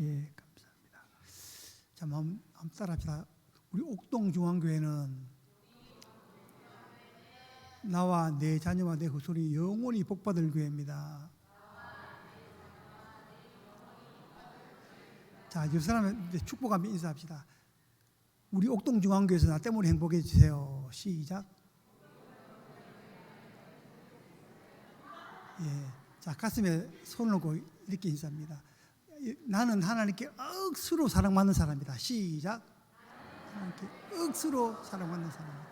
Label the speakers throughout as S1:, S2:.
S1: 예, 감사합니다. 자, 한번 따라합시다. 우리 옥동중앙교회는 나와 내 자녀와 내 후손이 영원히 복받을 교회입니다. 자, 옆 사람한테 축복하며 인사합시다. 우리 옥동중앙교회에서 나 때문에 행복해 주세요. 시작. 예, 자, 가슴에 손을 놓고 이렇게 인사합니다. 나는 하나님께 억수로 사랑받는 사람이다. 시작. 하나님께 억수로 사랑받는 사람.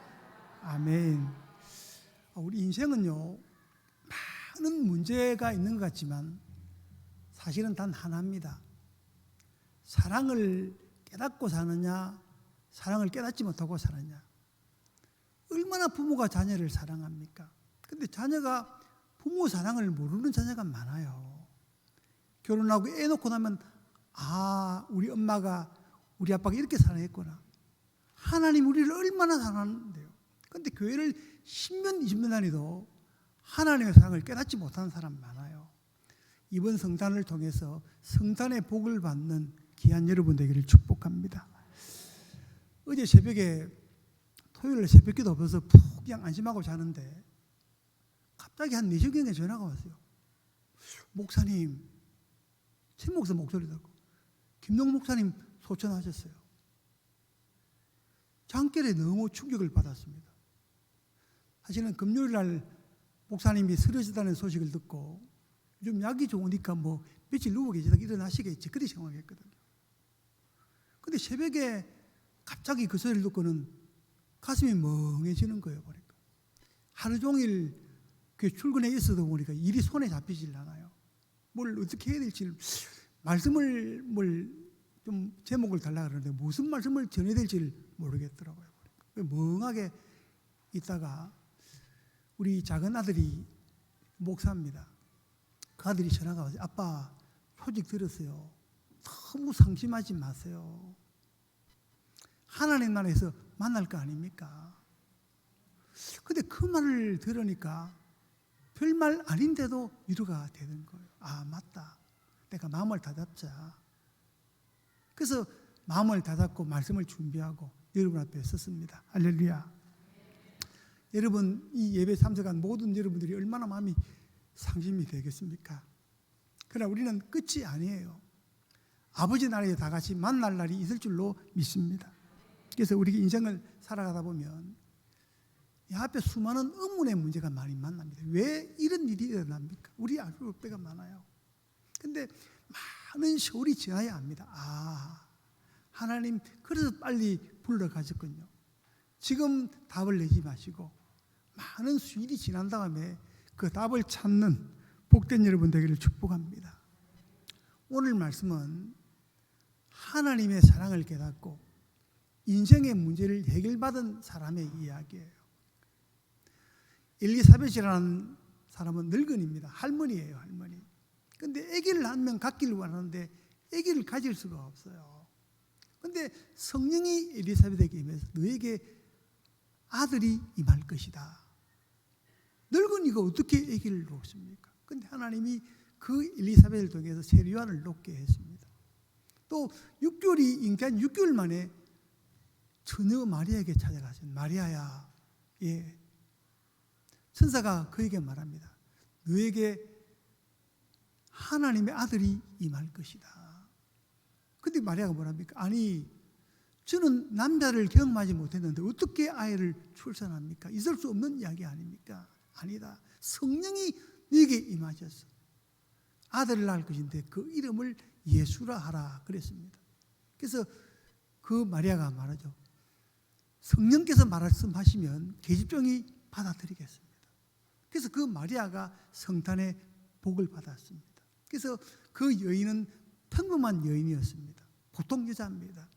S1: 아멘. 우리 인생은요, 많은 문제가 있는 것 같지만 사실은 단 하나입니다. 사랑을 깨닫고 사느냐, 사랑을 깨닫지 못하고 사느냐. 얼마나 부모가 자녀를 사랑합니까? 근데 자녀가 부모 사랑을 모르는 자녀가 많아요. 결혼하고 애 놓고 나면 우리 엄마가 우리 아빠가 이렇게 사랑했구나. 하나님 우리를 얼마나 사랑하는데요. 그런데 교회를 10년, 20년 다니도 하나님의 사랑을 깨닫지 못하는 사람 많아요. 이번 성탄을 통해서 성탄의 복을 받는 귀한 여러분 되기를 축복합니다. 어제 새벽에 토요일 새벽기도 없어서 푹 그냥 안심하고 자는데 갑자기 한 4시경에 전화가 왔어요. 목사님, 최 목사 목소리 듣고 김동 목사님 소천하셨어요. 잠결에 너무 충격을 받았습니다. 사실은 금요일 날 목사님이 쓰러지다는 소식을 듣고 좀 약이 좋으니까 뭐 며칠 누워 계시다가 일어나시겠지 그렇게 생각했거든요. 근데 새벽에 갑자기 그 소리를 듣고는 가슴이 멍해지는 거예요. 보니까 하루 종일 그 출근해 있어도 보니까 일이 손에 잡히질 않아요. 뭘 어떻게 해야 될지 말씀을 좀 제목을 달라 그러는데 무슨 말씀을 전해야 될지 모르겠더라고요. 멍하게 있다가 우리 작은 아들이 목사입니다. 그 아들이 전화가 와서 아빠 소식 들었어요. 너무 상심하지 마세요. 하나님 나라에서 만날 거 아닙니까? 근데 그 말을 들으니까 별말 아닌데도 위로가 되는 거예요. 맞다. 내가 마음을 다잡자. 그래서 마음을 다잡고 말씀을 준비하고 여러분 앞에 섰습니다. 할렐루야. 여러분 이 예배 참석한 모든 여러분들이 얼마나 마음이 상심이 되겠습니까? 그러나 우리는 끝이 아니에요. 아버지 나라에 다 같이 만날 날이 있을 줄로 믿습니다. 그래서 우리 인생을 살아가다 보면 이 앞에 수많은 의문의 문제가 많이 만납니다. 왜 이런 일이 일어납니까? 우리 알수 때가 많아요. 근데 많은 세월이 지나야 합니다. 하나님 그래서 빨리 불러가셨군요. 지금 답을 내지 마시고 많은 수일이 지난 다음에 그 답을 찾는 복된 여러분 되기를 축복합니다. 오늘 말씀은 하나님의 사랑을 깨닫고 인생의 문제를 해결받은 사람의 이야기예요. 엘리사벳이라는 사람은 늙은입니다. 할머니예요, 할머니. 근데 아기를 한 명 갖기를 원하는데 아기를 가질 수가 없어요. 근데 성령이 엘리사벳에게 임해서 너에게 아들이 임할 것이다. 늙은이가 어떻게 아기를 놓습니까? 근데 하나님이 그 엘리사벳을 통해서 세리요한을 놓게 했습니다. 또 6개월이 잉태한 6개월 만에 처녀 마리아에게 찾아가신 마리아야, 천사가 그에게 말합니다. 너에게 하나님의 아들이 임할 것이다. 근데 마리아가 뭐랍니까? 저는 남자를 경험하지 못했는데 어떻게 아이를 출산합니까? 있을 수 없는 이야기 아닙니까? 아니다. 성령이 너에게 임하셨어. 아들을 낳을 것인데 그 이름을 예수라 하라 그랬습니다. 그래서 그 마리아가 말하죠. 성령께서 말씀하시면 계집종이 받아들이겠습니다. 그래서 그 마리아가 성탄의 복을 받았습니다. 그래서 그 여인은 평범한 여인이었습니다. 보통 여자입니다.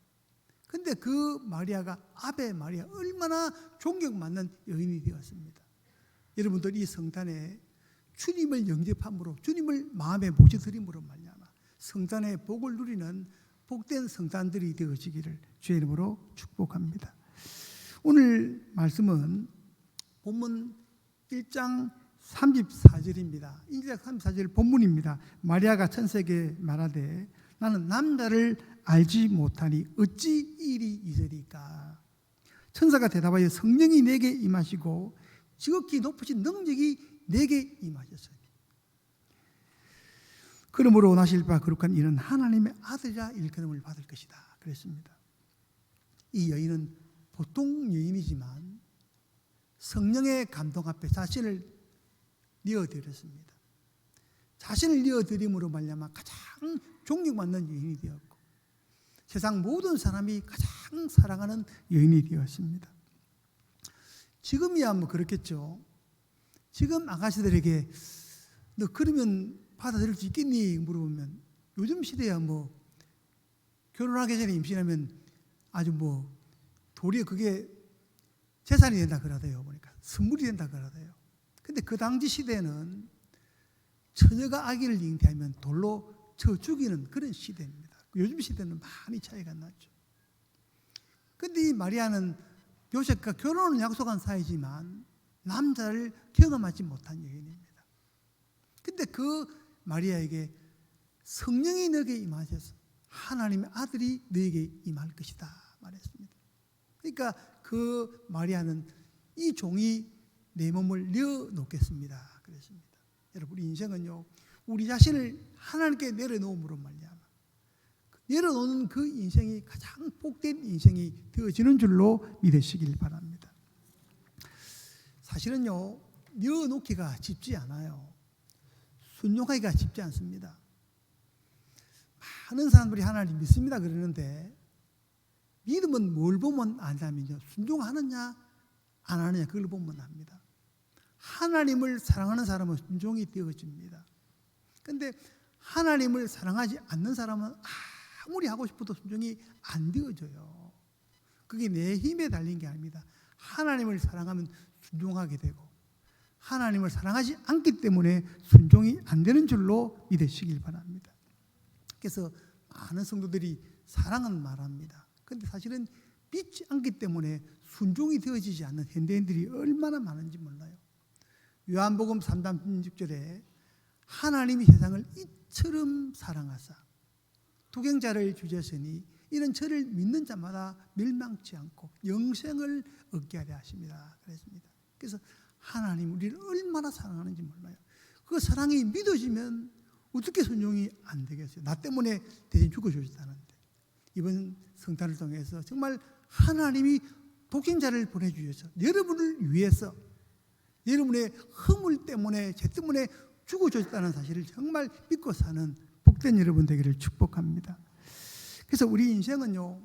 S1: 근데 그 마리아가 아베 마리아 얼마나 존경받는 여인이 되었습니다. 여러분들 이 성탄에 주님을 영접함으로 주님을 마음에 모셔드림으로 말미암아 성탄의 복을 누리는 복된 성탄들이 되어지기를 주의 이름으로 축복합니다. 오늘 말씀은 본문 1장 34절입니다. 1장 34절 본문입니다. 마리아가 천사에게 말하되 나는 남자를 알지 못하니 어찌 일이 있으리까. 천사가 대답하여 성령이 내게 임하시고 지극히 높으신 능력이 내게 임하셨으니 그러므로 나실 바 거룩한 이는 하나님의 아들이라 일컬음을 받을 것이다 그랬습니다. 이 여인은 보통 여인이지만 성령의 감동 앞에 자신을 내어드렸습니다. 자신을 내어드림으로 말미암아 가장 존경받는 여인이 되었고 세상 모든 사람이 가장 사랑하는 여인이 되었습니다. 지금이야 뭐 그렇겠죠. 지금 아가씨들에게 너 그러면 받아들일 수 있겠니? 물어보면 요즘 시대야 뭐 결혼하기 전에 임신하면 아주 뭐 도리어 그게 재산이 된다 그러대요. 보니까 선물이 된다 그러대요. 근데 그 당시 시대는 처녀가 아기를 잉태하면 돌로 쳐 죽이는 그런 시대입니다. 요즘 시대는 많이 차이가 나죠. 근데 이 마리아는 요셉과 결혼을 약속한 사이지만 남자를 경험하지 못한 여인입니다. 근데 그 마리아에게 성령이 너에게 임하셔서 하나님의 아들이 너에게 임할 것이다 말했습니다. 그러니까 그 마리아는 이 종이 내 몸을 내어놓겠습니다 그랬습니다. 여러분 인생은요 우리 자신을 하나님께 내려놓음으로 말미암아 내려놓는 그 인생이 가장 복된 인생이 되어지는 줄로 믿으시길 바랍니다. 사실은요 내어놓기가 쉽지 않아요. 순종하기가 쉽지 않습니다. 많은 사람들이 하나님 믿습니다 그러는데 믿음은 뭘 보면 아냐면요 순종하느냐 안 하느냐 그걸 보면 압니다. 하나님을 사랑하는 사람은 순종이 되어집니다. 그런데 하나님을 사랑하지 않는 사람은 아무리 하고 싶어도 순종이 안 되어져요. 그게 내 힘에 달린 게 아닙니다. 하나님을 사랑하면 순종하게 되고 하나님을 사랑하지 않기 때문에 순종이 안 되는 줄로 믿으시길 바랍니다. 그래서 많은 성도들이 사랑은 말합니다. 그런데 사실은 믿지 않기 때문에 순종이 되어지지 않는 현대인들이 얼마나 많은지 몰라요. 요한복음 3장 16절에 하나님이 세상을 이처럼 사랑하사 독생자를 주셨으니 이는 저를 믿는 자마다 멸망치 않고 영생을 얻게 하려 하십니다. 그랬습니다. 그래서 하나님 우리를 얼마나 사랑하는지 몰라요. 그 사랑이 믿어지면 어떻게 순종이 안 되겠어요? 나 때문에 대신 죽어주셨다는데 이번 성탄을 통해서 정말 하나님이 독생자를 보내주셔서 여러분을 위해서 여러분의 허물 때문에 죄 때문에 죽어주셨다는 사실을 정말 믿고 사는 복된 여러분 되기를 축복합니다. 그래서 우리 인생은요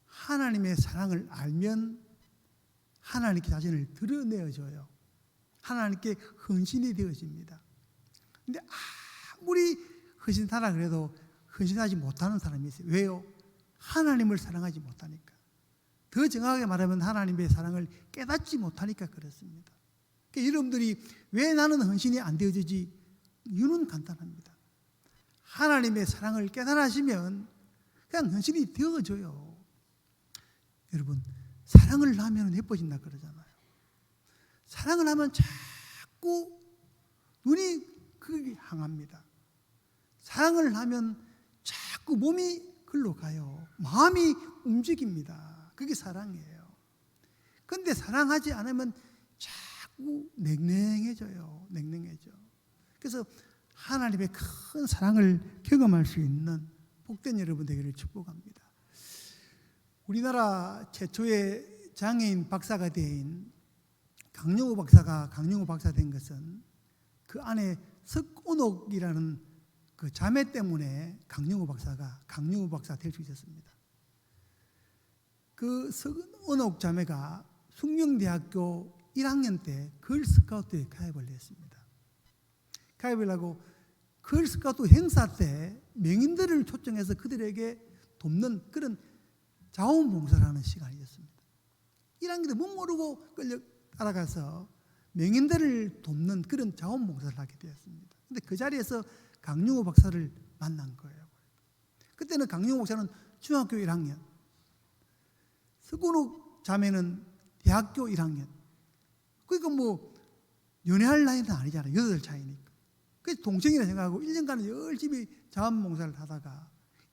S1: 하나님의 사랑을 알면 하나님께 자신을 드러내어줘요. 하나님께 헌신이 되어집니다. 근데 아무리 헌신하라 그래도 헌신하지 못하는 사람이 있어요. 왜요? 하나님을 사랑하지 못하니까. 더 정확하게 말하면 하나님의 사랑을 깨닫지 못하니까 그렇습니다. 그러니까 여러분들이 왜 나는 헌신이 안 되어지지? 이유는 간단합니다. 하나님의 사랑을 깨달으시면 그냥 헌신이 되어져요. 여러분 사랑을 하면 예뻐진다 그러잖아요. 사랑을 하면 자꾸 눈이 거기 향합니다. 사랑을 하면 자꾸 몸이 글로 가요. 마음이 움직입니다. 그게 사랑이에요. 그런데 사랑하지 않으면 자꾸 냉랭해져요. 냉랭해져. 그래서 하나님의 큰 사랑을 경험할 수 있는 복된 여러분 되기를 축복합니다. 우리나라 최초의 장애인 박사가 된 강영호 박사가 강영호 박사 된 것은 그 안에 석온옥이라는 그 자매 때문에 강영호 박사가 강영호 박사 될 수 있었습니다. 그 석온옥 자매가 숙명대학교 1학년 때 걸스카우트에 가입을 했습니다. 가입을 하고 걸스카우트 행사 때 명인들을 초청해서 그들에게 돕는 그런 자원봉사를 하는 시간이었습니다. 1학년 때 못 모르고 끌려 따라가서 명인들을 돕는 그런 자원봉사를 하게 되었습니다. 그런데 그 자리에서 강영호 박사를 만난 거예요. 그때는 강영호 박사는 중학교 1학년, 석온옥 자매는 대학교 1학년. 그러니까 뭐 연애할 나이는 아니잖아요. 8살 차이니까. 그래서 동생이라 생각하고 1년간 열심히 자원봉사를 하다가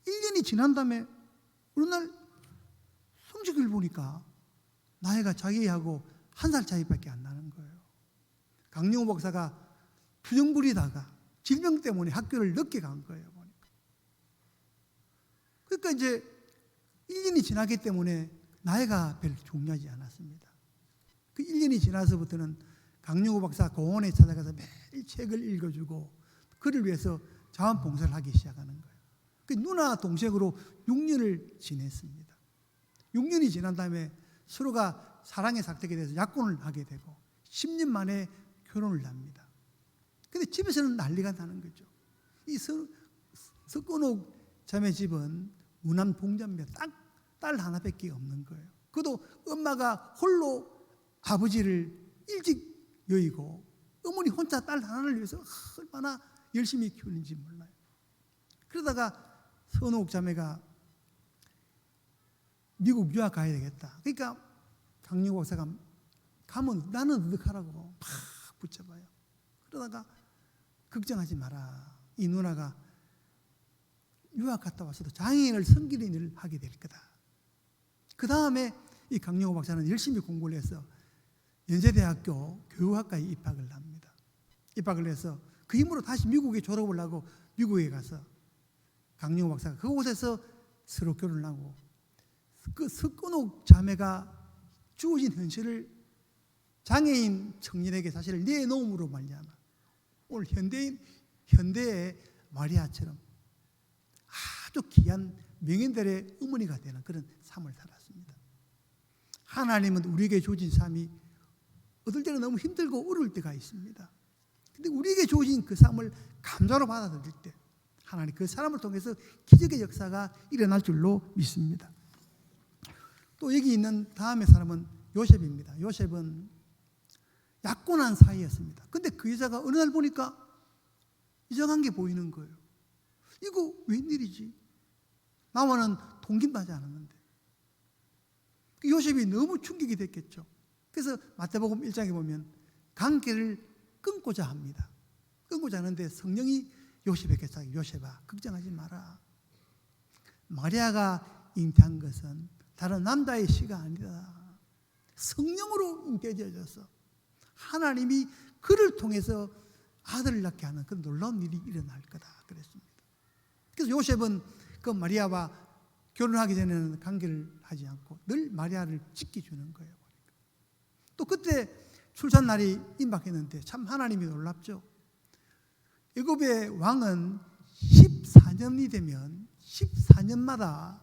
S1: 1년이 지난 다음에 어느 날 성적을 보니까 나이가 자기하고 1살 차이밖에 안 나는 거예요. 강영호 목사가 투정 부리다가 질병 때문에 학교를 늦게 간 거예요. 보니까. 그러니까 이제 1년이 지나기 때문에 나이가 별로 중요하지 않았습니다. 그 1년이 지나서부터는 강영호 박사 공원에 찾아가서 매일 책을 읽어주고 그를 위해서 자원봉사를 하기 시작하는 거예요. 그 누나 동생으로 6년을 지냈습니다. 6년이 지난 다음에 서로가 사랑의 사택에 대해서 약혼을 하게 되고 10년 만에 결혼을 합니다. 근데 집에서는 난리가 나는 거죠. 이 석건옥 자매 집은 무남 봉자입니다. 딱 딸 하나밖에 없는 거예요. 그도 엄마가 홀로 아버지를 일찍 여의고 어머니 혼자 딸 하나를 위해서 얼마나 열심히 키우는지 몰라요. 그러다가 선옥 자매가 미국 유학 가야 되겠다. 그러니까 강영호 박사가 가면 나는 어떡하라고 막 붙잡아요. 그러다가 걱정하지 마라. 이 누나가 유학 갔다 와서도 장애인을 섬기는 일을 하게 될 거다. 그 다음에 이 강영호 박사는 열심히 공부를 해서 연세대학교 교육학과에 입학을 합니다. 입학을 해서 그 힘으로 다시 미국에 졸업을 하고 미국에 가서 강영호 박사가 그곳에서 서로 결혼을 하고 그 석건옥 자매가 주어진 현실을 장애인 청년에게 사실 내놓음으로 말미암아 오늘 현대의 마리아처럼 아주 귀한 명인들의 어머니가 되는 그런 삶을 살았습니다. 하나님은 우리에게 주어진 삶이 어떨 때는 너무 힘들고 어려울 때가 있습니다. 근데 우리에게 주어진 그 삶을 감사로 받아들일 때 하나님 그 사람을 통해서 기적의 역사가 일어날 줄로 믿습니다. 또 여기 있는 다음의 사람은 요셉입니다. 요셉은 약혼한 사이였습니다. 근데 그 여자가 어느 날 보니까 이상한 게 보이는 거예요. 이거 웬일이지? 나와는 동김도 하지 않았는데. 요셉이 너무 충격이 됐겠죠. 그래서 마태복음 1장에 보면 관계를 끊고자 합니다. 끊고자 하는데 성령이 요셉에게 sagt, 요셉아 걱정하지 마라. 마리아가 잉태한 것은 다른 남자의 씨가 아니다. 성령으로 잉태되어져서 하나님이 그를 통해서 아들을 낳게 하는 그 놀라운 일이 일어날 거다 그랬습니다. 그래서 요셉은 그 마리아와 결혼하기 전에는 관계를 하지 않고 늘 마리아를 지켜주는 거예요. 또 그때 출산날이 임박했는데 참 하나님이 놀랍죠. 애굽의 왕은 14년이 되면 14년마다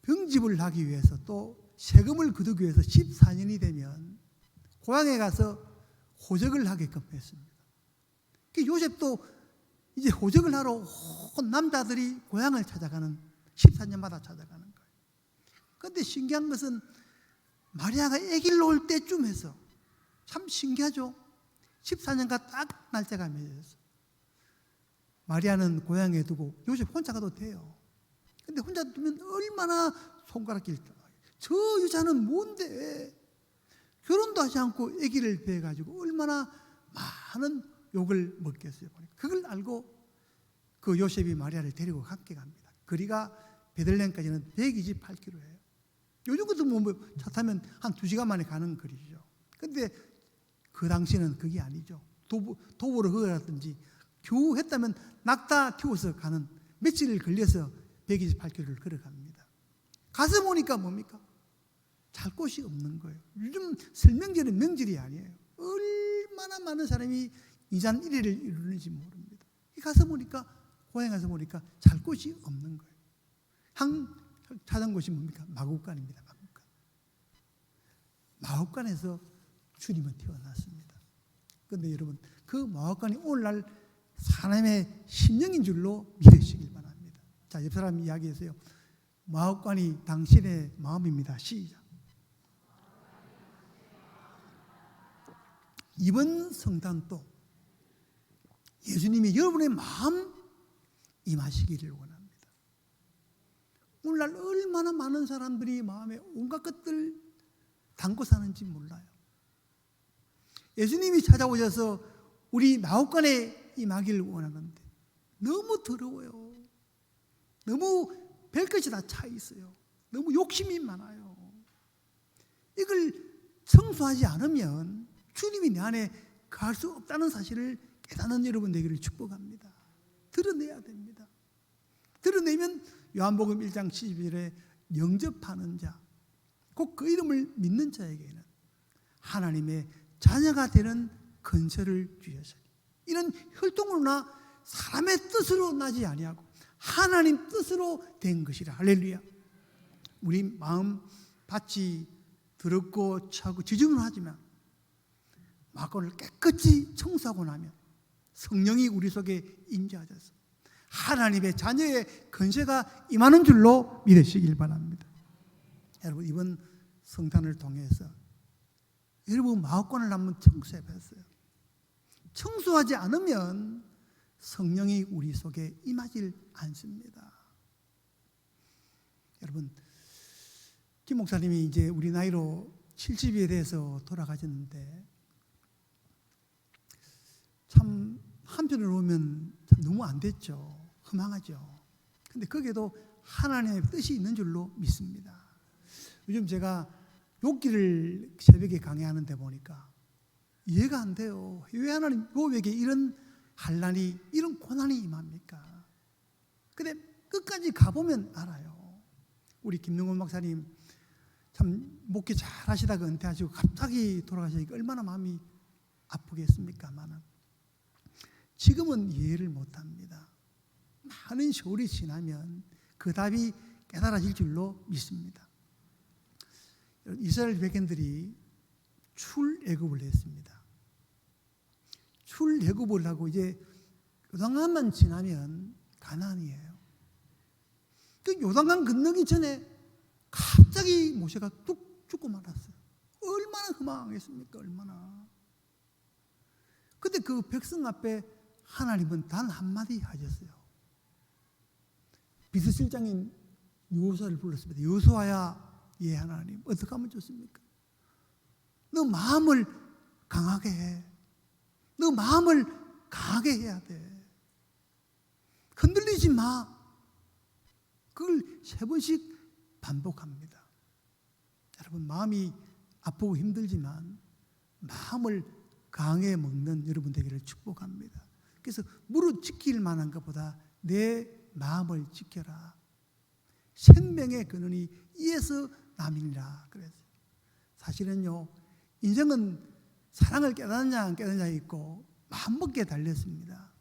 S1: 병집을 하기 위해서 또 세금을 거두기 위해서 14년이 되면 고향에 가서 호적을 하게끔 했습니다. 요셉도 이제 호적을 하러 온 남자들이 고향을 찾아가는 14년마다 찾아가는 거예요. 그런데 신기한 것은 마리아가 아기를 낳을 때쯤 해서 참 신기하죠. 14년간 딱 날짜가 맺어졌어요. 마리아는 고향에 두고 요셉 혼자 가도 돼요. 근데 혼자 두면 얼마나 손가락질. 저 여자는 뭔데 결혼도 하지 않고 아기를 배가지고 얼마나 많은 욕을 먹겠어요. 그걸 알고 그 요셉이 마리아를 데리고 함께 갑니다. 거리가 베들레헴까지는 128km예요. 요즘 같은 뭐 차 타면 한 2시간 만에 가는 거리죠. 그런데 그 당시는 그게 아니죠. 도보로 걸어갔든지 겨우 했다면 낙타 태워서 가는 며칠 걸려서 128km를 걸어갑니다. 가서 보니까 뭡니까? 잘 곳이 없는 거예요. 요즘 설명절은 명절이 아니에요. 얼마나 많은 사람이 이산 1일을 이루는지 모릅니다. 가서 보니까 고향에 가서 보니까 잘 곳이 없는 거예요. 찾은 곳이 뭡니까? 마국간입니다. 마국간. 마국간에서 주님은 태어났습니다. 그런데 여러분 그 마국간이 오늘날 사람의 심령인 줄로 믿으시길 바랍니다. 자, 옆 사람 이야기해서요. 마국간이 당신의 마음입니다. 시작. 이번 성탄도 예수님이 여러분의 마음 임하시기를 원합니다. 오늘날 얼마나 많은 사람들이 마음에 온갖 것들 담고 사는지 몰라요. 예수님이 찾아오셔서 우리 마옥간에 임하기를 원하는데 너무 더러워요. 너무 별것이 다 차 있어요. 너무 욕심이 많아요. 이걸 청소하지 않으면 주님이 내 안에 갈 수 없다는 사실을 깨닫는 여러분 되기를 축복합니다. 드러내야 됩니다. 드러내면 요한복음 1장 12절에 영접하는 자, 곧 그 이름을 믿는 자에게는 하나님의 자녀가 되는 건설을 주셨으니 이는 혈통으로나 사람의 뜻으로 나지 아니하고 하나님 뜻으로 된 것이라. 할렐루야. 우리 마음 밭이 더럽고 차고 지저분 하지만 마음을 깨끗이 청소하고 나면 성령이 우리 속에 임재하셔서 하나님의 자녀의 건세가 임하는 줄로 믿으시길 바랍니다. 여러분, 이번 성탄을 통해서 여러분 마음관을 한번 청소해 봤어요. 청소하지 않으면 성령이 우리 속에 임하질 않습니다. 여러분, 김 목사님이 이제 우리 나이로 70에 대해서 돌아가셨는데 참 한편으로 보면 참 너무 안 됐죠. 허망하죠. 근데 거기에도 하나님의 뜻이 있는 줄로 믿습니다. 요즘 제가 욥기를 새벽에 강의하는데 보니까 이해가 안 돼요. 왜 하나님 욥에게 이런 환난이, 이런 고난이 임합니까? 근데 끝까지 가보면 알아요. 우리 김능원 목사님 참 목회 잘 하시다가 은퇴하시고 갑자기 돌아가시니까 얼마나 마음이 아프겠습니까마는 지금은 이해를 못합니다. 많은 세월이 지나면 그 답이 깨달아질 줄로 믿습니다. 이스라엘 백성들이 출애굽을 했습니다. 출애굽을 하고 이제 요단강만 지나면 가나안이에요. 그 요단강 건너기 전에 갑자기 모세가 뚝 죽고 말았어요. 얼마나 허망하겠습니까? 얼마나. 근데 그 백성 앞에 하나님은 단 한마디 하셨어요. 비서실장인 여호수아를 불렀습니다. 여호수아야, 예 하나님, 어떻게 하면 좋습니까? 너 마음을 강하게 해. 너 마음을 강하게 해야 돼. 흔들리지 마. 그걸 3번씩 반복합니다. 여러분, 마음이 아프고 힘들지만 마음을 강하게 먹는 여러분 되기를 축복합니다. 그래서 무릇 지킬 만한 것보다 내 마음을 지켜라. 생명의 근원이 이에서 남이니라. 그래서 사실은요, 인생은 사랑을 깨닫느냐 안 깨닫느냐 있고 마음먹기에 달렸습니다.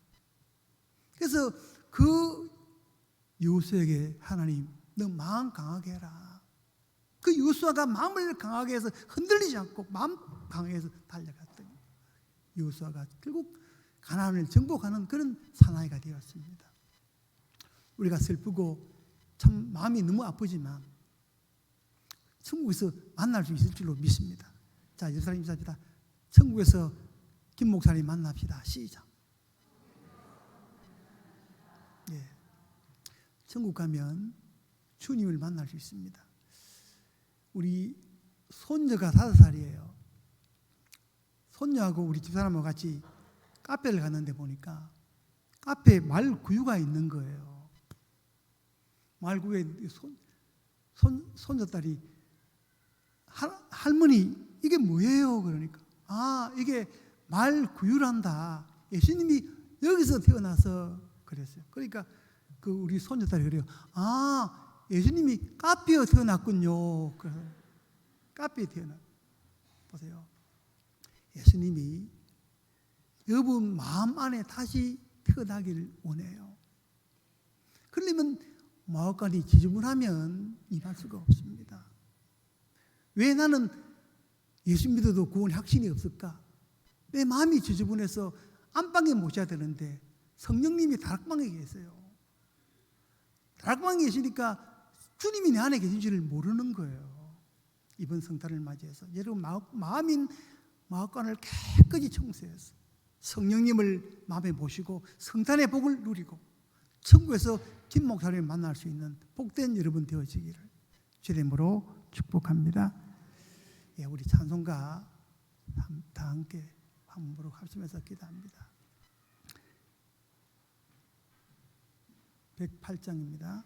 S1: 그래서 그 여호수아에게 하나님, 너 마음 강하게 해라. 그 여호수아가 마음을 강하게 해서 흔들리지 않고 마음 강하게 해서 달려갔더니 여호수아가 결국 가나안을 정복하는 그런 사나이가 되었습니다. 우리가 슬프고 참 마음이 너무 아프지만 천국에서 만날 수 있을 줄로 믿습니다. 자, 예루살렘 인사합니다. 천국에서 김 목사님 만납시다. 시작. 예. 천국 가면 주님을 만날 수 있습니다. 우리 손녀가 5살이에요. 손녀하고 우리 집사람하고 같이 카페를 갔는데 보니까 카페에 말구유가 있는 거예요. 말구유에 손녀딸이 할머니 이게 뭐예요? 그러니까 이게 말구유란다. 예수님이 여기서 태어나서 그랬어요. 그러니까 그 우리 손녀딸이 그래요. 예수님이 카페에 태어났군요. 카페에 태어나. 보세요. 예수님이 여러분 마음 안에 다시 태어나기를 원해요. 그러려면 마음간이 지저분하면 임할 수가 없습니다. 왜 나는 예수 믿어도 구원 확신이 없을까? 내 마음이 지저분해서 안방에 모셔야 되는데 성령님이 다락방에 계세요. 다락방에 계시니까 주님이 내 안에 계신 줄을 모르는 거예요. 이번 성탄을 맞이해서 여러분 마음간을 깨끗이 청소해서 성령님을 마음에 모시고 성탄의 복을 누리고 천국에서 김 목사님을 만날 수 있는 복된 여러분 되어지기를 주님으로 축복합니다. 예, 우리 찬송가 다 함께 함부로 합심해서 기도합니다. 108장입니다.